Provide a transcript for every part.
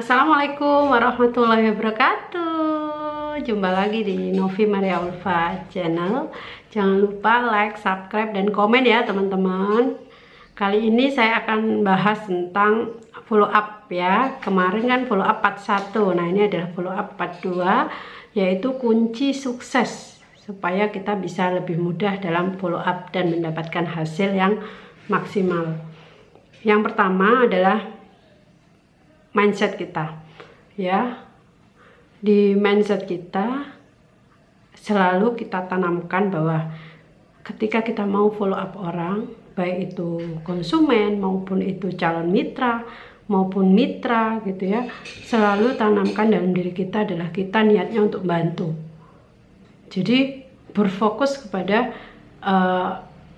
Assalamualaikum warahmatullahi wabarakatuh. Jumpa lagi di Novi Maria Ulfa channel. Jangan lupa like, subscribe, dan komen ya teman-teman. Kali ini saya akan bahas tentang follow up ya. Kemarin kan follow up part 1. Nah, ini adalah follow up part 2, yaitu kunci sukses supaya kita bisa lebih mudah dalam follow up dan mendapatkan hasil yang maksimal. Yang pertama adalah mindset kita ya. Di mindset kita selalu kita tanamkan bahwa ketika kita mau follow up orang, baik itu konsumen maupun itu calon mitra maupun mitra gitu ya, selalu tanamkan dalam diri kita adalah kita niatnya untuk bantu. Jadi berfokus kepada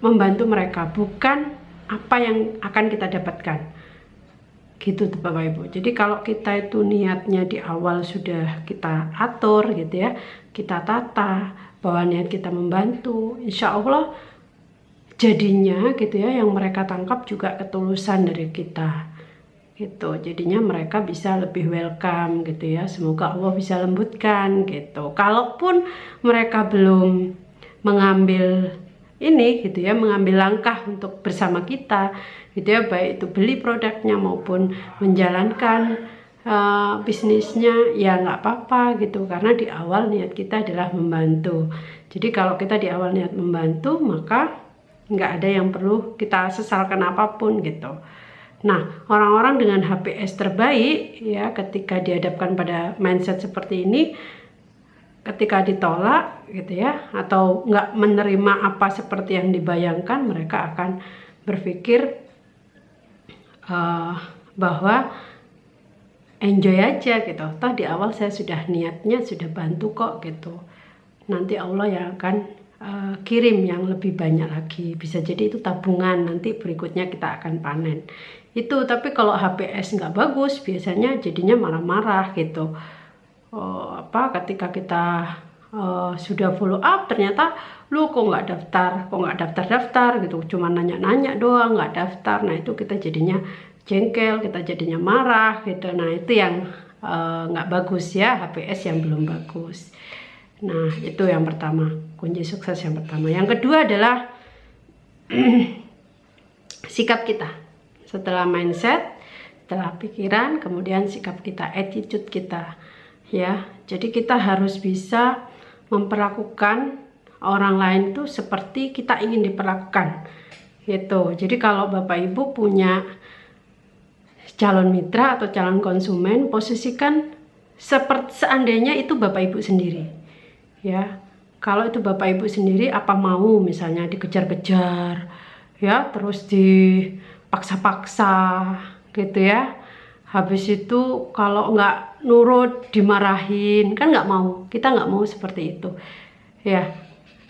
membantu mereka, bukan apa yang akan kita dapatkan gitu Bapak Ibu. Jadi kalau kita itu niatnya di awal sudah kita atur gitu ya, kita tata bahwa niat kita membantu, insya Allah jadinya gitu ya, yang mereka tangkap juga ketulusan dari kita gitu. Jadinya mereka bisa lebih welcome gitu ya. Semoga Allah bisa lembutkan gitu. Kalaupun mereka belum mengambil ini gitu ya, mengambil langkah untuk bersama kita gitu ya, baik itu beli produknya maupun menjalankan bisnisnya, ya nggak apa-apa gitu, karena di awal niat kita adalah membantu. Jadi kalau kita di awal niat membantu, maka nggak ada yang perlu kita sesalkan apapun gitu. Nah, orang-orang dengan HPS terbaik ya, ketika dihadapkan pada mindset seperti ini, ketika ditolak gitu ya, atau nggak menerima apa seperti yang dibayangkan, mereka akan berpikir bahwa enjoy aja gitu. Toh di awal saya sudah niatnya sudah bantu kok gitu. Nanti Allah yang akan kirim yang lebih banyak lagi. Bisa jadi itu tabungan, nanti berikutnya kita akan panen. Itu, tapi kalau HPS nggak bagus, biasanya jadinya marah-marah gitu. Ketika kita sudah follow up, ternyata lu kok nggak daftar gitu, cuma nanya-nanya doang, nggak daftar. Nah itu kita jadinya jengkel, kita jadinya marah gitu. Nah itu yang nggak bagus ya, HPS yang belum bagus. Nah itu yang pertama, kunci sukses yang pertama. Yang kedua adalah sikap kita. Setelah mindset, setelah pikiran, kemudian sikap kita, attitude kita ya. Jadi kita harus bisa memperlakukan orang lain tuh seperti kita ingin diperlakukan gitu. Jadi kalau Bapak Ibu punya calon mitra atau calon konsumen, posisikan seperti seandainya itu Bapak Ibu sendiri ya. Kalau itu Bapak Ibu sendiri, apa mau misalnya dikejar-kejar ya, terus dipaksa-paksa gitu ya. Habis itu kalau nggak nurut dimarahin, kan nggak mau. Kita nggak mau seperti itu ya.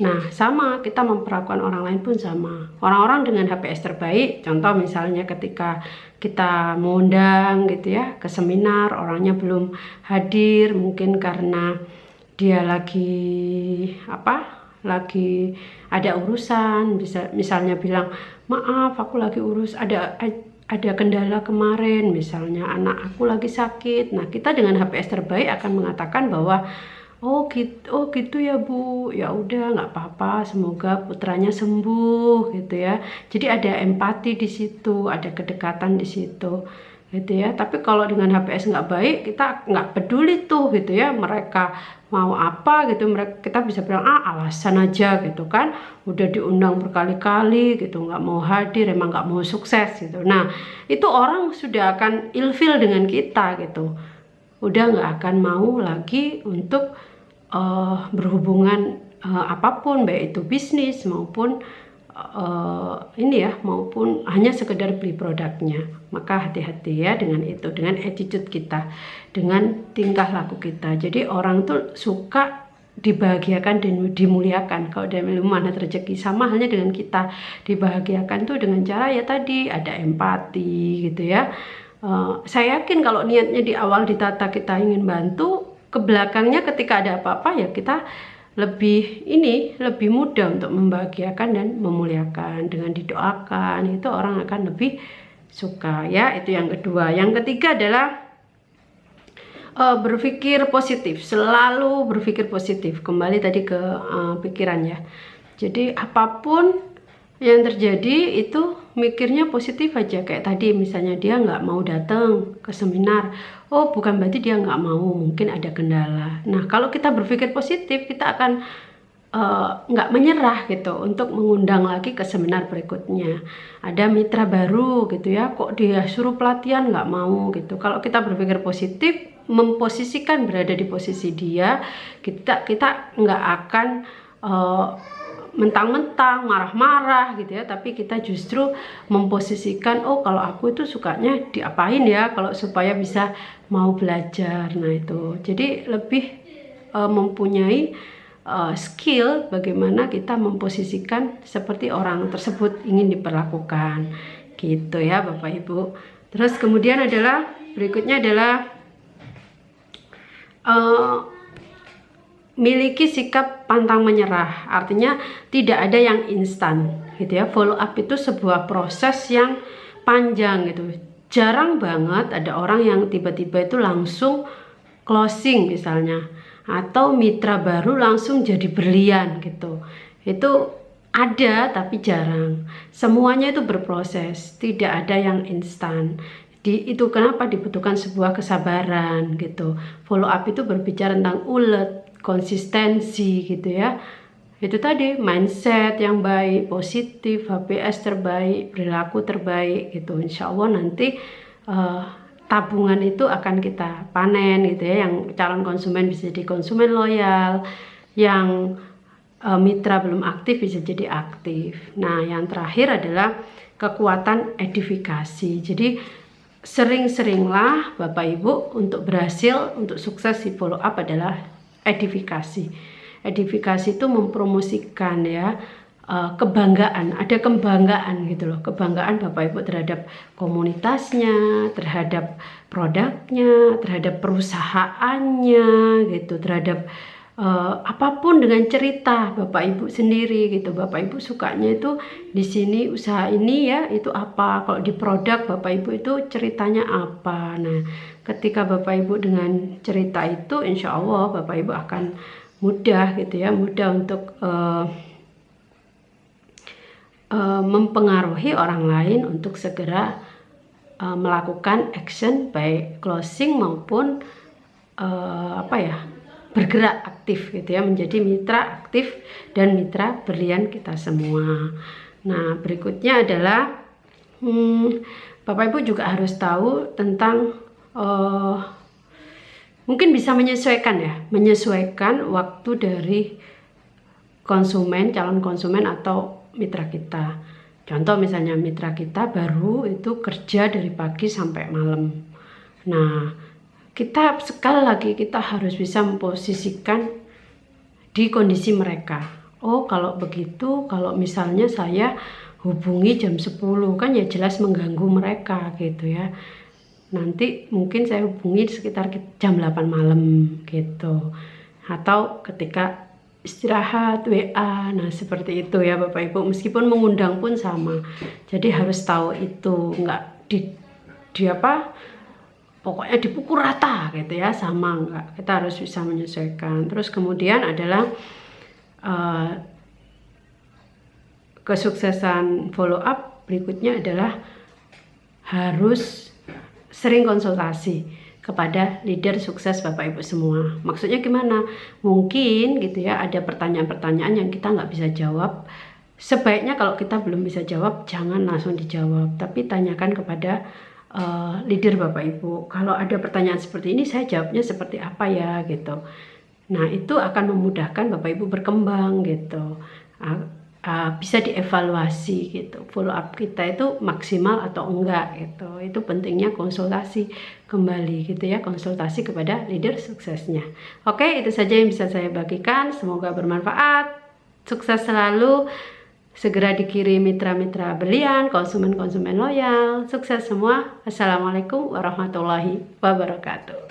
Nah sama, kita memperlakukan orang lain pun sama. Orang-orang dengan HPS terbaik, contoh misalnya ketika kita mengundang gitu ya ke seminar, orangnya belum hadir, mungkin karena dia lagi lagi ada urusan, bisa misalnya bilang, maaf aku lagi urus, ada kendala kemarin, misalnya anak aku lagi sakit. Nah kita dengan HPS terbaik akan mengatakan bahwa oh gitu ya Bu, ya udah nggak apa-apa, semoga putranya sembuh gitu ya. Jadi ada empati di situ, ada kedekatan di situ gitu ya. Tapi kalau dengan HPS nggak baik, kita nggak peduli tuh gitu ya, mereka mau apa gitu, kita bisa bilang alasan aja gitu kan, udah diundang berkali-kali gitu, nggak mau hadir, emang nggak mau sukses gitu. Nah itu orang sudah akan ilfil dengan kita gitu, udah nggak akan mau lagi untuk berhubungan apapun, baik itu bisnis maupun maupun hanya sekedar beli produknya. Maka hati-hati ya dengan itu, dengan attitude kita, dengan tingkah laku kita. Jadi orang tuh suka dibahagiakan dan dimuliakan. Kalau dalam ilmu manhat rezeki, sama halnya dengan kita dibahagiakan tuh dengan cara ya tadi, ada empati gitu ya. Saya yakin kalau niatnya di awal ditata kita ingin bantu, ke belakangnya ketika ada apa-apa ya kita lebih mudah untuk membahagiakan dan memuliakan. Dengan didoakan itu orang akan lebih suka ya. Itu yang kedua. Yang ketiga adalah berpikir positif, selalu berpikir positif. Kembali tadi ke pikiran ya. Jadi apapun yang terjadi itu mikirnya positif aja. Kayak tadi misalnya dia nggak mau datang ke seminar, oh bukan berarti dia nggak mau, mungkin ada kendala. Nah kalau kita berpikir positif, kita akan nggak menyerah gitu untuk mengundang lagi ke seminar berikutnya. Ada mitra baru gitu ya, kok dia suruh pelatihan nggak mau gitu. Kalau kita berpikir positif, memposisikan berada di posisi dia, kita nggak akan mentang-mentang marah-marah gitu ya, tapi kita justru memposisikan, oh kalau aku itu sukanya diapain ya kalau supaya bisa mau belajar. Nah itu jadi lebih mempunyai skill bagaimana kita memposisikan seperti orang tersebut ingin diperlakukan gitu ya Bapak Ibu. Terus kemudian adalah berikutnya adalah miliki sikap pantang menyerah, artinya tidak ada yang instan gitu ya. Follow up itu sebuah proses yang panjang gitu. Jarang banget ada orang yang tiba-tiba itu langsung closing misalnya, atau mitra baru langsung jadi berlian gitu. Itu ada tapi jarang. Semuanya itu berproses, tidak ada yang instan. Itu kenapa dibutuhkan sebuah kesabaran gitu. Follow up itu berbicara tentang ulet, konsistensi gitu ya. Itu tadi mindset yang baik, positif, HPS terbaik, perilaku terbaik gitu. Insya Allah nanti tabungan itu akan kita panen gitu ya. Yang calon konsumen bisa jadi konsumen loyal, yang mitra belum aktif bisa jadi aktif. Nah yang terakhir adalah kekuatan edifikasi. Jadi sering-seringlah Bapak Ibu untuk berhasil, untuk sukses di follow up adalah edifikasi. Edifikasi itu mempromosikan ya, kebanggaan, ada kebanggaan gitu loh, kebanggaan Bapak Ibu terhadap komunitasnya, terhadap produknya, terhadap perusahaannya gitu, terhadap apapun dengan cerita Bapak Ibu sendiri gitu. Bapak Ibu sukanya itu di sini usaha ini ya, itu apa, kalau di produk Bapak Ibu itu ceritanya apa. Nah ketika Bapak Ibu dengan cerita itu, insya Allah Bapak Ibu akan mudah gitu ya, mudah untuk mempengaruhi orang lain untuk segera melakukan action baik closing maupun bergerak aktif gitu ya, menjadi mitra aktif dan mitra berlian kita semua. Nah berikutnya adalah Bapak Ibu juga harus tahu tentang mungkin bisa menyesuaikan ya, menyesuaikan waktu dari konsumen, calon konsumen atau mitra kita. Contoh misalnya mitra kita baru itu kerja dari pagi sampai malam. Nah kita sekali lagi kita harus bisa memposisikan di kondisi mereka. Oh kalau begitu, kalau misalnya saya hubungi jam 10 kan ya jelas mengganggu mereka gitu ya. Nanti mungkin saya hubungi sekitar jam 8 malam gitu. Atau ketika istirahat WA. Nah seperti itu ya Bapak Ibu, meskipun mengundang pun sama. Jadi harus tahu itu, enggak pokoknya dipukul rata gitu ya, sama enggak. Kita harus bisa menyesuaikan. Terus kemudian adalah kesuksesan follow up berikutnya adalah harus sering konsultasi kepada leader sukses Bapak Ibu semua. Maksudnya gimana? Mungkin gitu ya, ada pertanyaan-pertanyaan yang kita nggak bisa jawab. Sebaiknya kalau kita belum bisa jawab, jangan langsung dijawab, tapi tanyakan kepada leader Bapak Ibu. Kalau ada pertanyaan seperti ini, saya jawabnya seperti apa ya gitu. Nah itu akan memudahkan Bapak Ibu berkembang gitu. Bisa dievaluasi gitu, follow up kita itu maksimal atau enggak gitu. Itu pentingnya konsultasi kembali gitu ya, konsultasi kepada leader suksesnya. Oke, itu saja yang bisa saya bagikan, semoga bermanfaat. Sukses selalu, segera dikirim mitra-mitra berlian, konsumen-konsumen loyal. Sukses semua. Assalamualaikum warahmatullahi wabarakatuh.